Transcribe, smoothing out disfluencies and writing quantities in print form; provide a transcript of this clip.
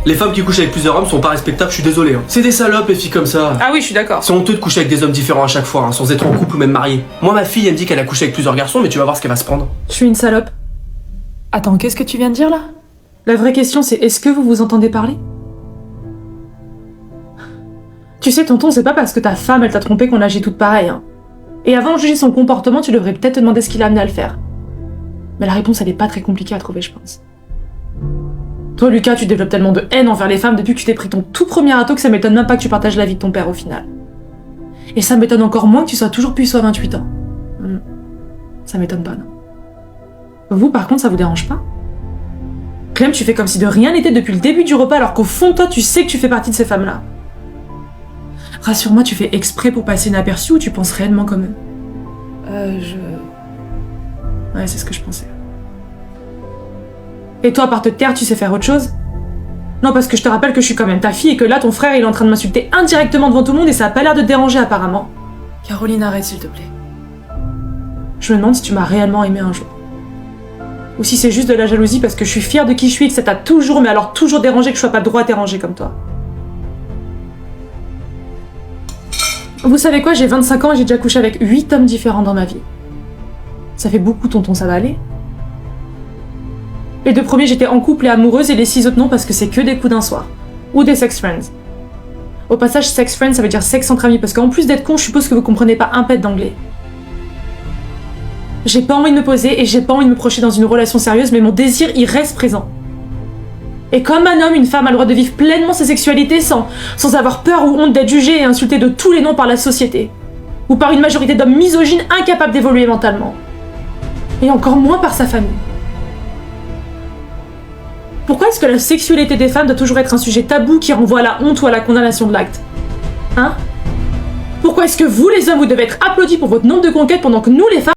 Les femmes qui couchent avec plusieurs hommes sont pas respectables, je suis désolé. Hein. C'est des salopes les filles comme ça. Ah oui, je suis d'accord. C'est honteux de coucher avec des hommes différents à chaque fois, hein, sans être en couple ou même mariée. Moi ma fille elle me dit qu'elle a couché avec plusieurs garçons, mais tu vas voir ce qu'elle va se prendre. Je suis une salope. Attends, qu'est-ce que tu viens de dire là? La vraie question c'est est-ce que vous vous entendez parler? Tu sais tonton, c'est pas parce que ta femme elle t'a trompé qu'on agit toutes pareilles. Hein. Et avant de juger son comportement, tu devrais peut-être te demander ce qui l'a amené à le faire. Mais la réponse elle est pas très compliquée à trouver je pense. Toi Lucas, tu développes tellement de haine envers les femmes depuis que tu t'es pris ton tout premier râteau que ça m'étonne même pas que tu partages la vie de ton père au final. Et ça m'étonne encore moins que tu sois toujours puceau à 28 ans. Ça m'étonne pas, non. Vous par contre ça vous dérange pas? Clem, tu fais comme si de rien n'était depuis le début du repas alors qu'au fond de toi tu sais que tu fais partie de ces femmes-là. Rassure-moi, tu fais exprès pour passer inaperçu ou tu penses réellement comme eux? Ouais, c'est ce que je pensais. Et toi, à part te taire, tu sais faire autre chose? Non, parce que je te rappelle que je suis quand même ta fille et que là, ton frère, il est en train de m'insulter indirectement devant tout le monde et ça a pas l'air de te déranger apparemment. Caroline, arrête s'il te plaît. Je me demande si tu m'as réellement aimé un jour. Ou si c'est juste de la jalousie parce que je suis fière de qui je suis et que ça t'a toujours, mais alors toujours dérangé que je sois pas droit et rangée comme toi. Vous savez quoi, j'ai 25 ans et j'ai déjà couché avec 8 hommes différents dans ma vie. Ça fait beaucoup tonton, ça va aller? Les 2 premiers j'étais en couple et amoureuse et les 6 autres non parce que c'est que des coups d'un soir. Ou des sex friends. Au passage, sex friends ça veut dire sexe entre amis parce qu'en plus d'être con, je suppose que vous comprenez pas un pet d'anglais. J'ai pas envie de me poser et j'ai pas envie de me projeter dans une relation sérieuse mais mon désir il reste présent. Et comme un homme, une femme a le droit de vivre pleinement sa sexualité sans avoir peur ou honte d'être jugée et insultée de tous les noms par la société. Ou par une majorité d'hommes misogynes incapables d'évoluer mentalement. Et encore moins par sa famille. Pourquoi est-ce que la sexualité des femmes doit toujours être un sujet tabou qui renvoie à la honte ou à la condamnation de l'acte? Hein? Pourquoi est-ce que vous les hommes vous devez être applaudis pour votre nombre de conquêtes pendant que nous les femmes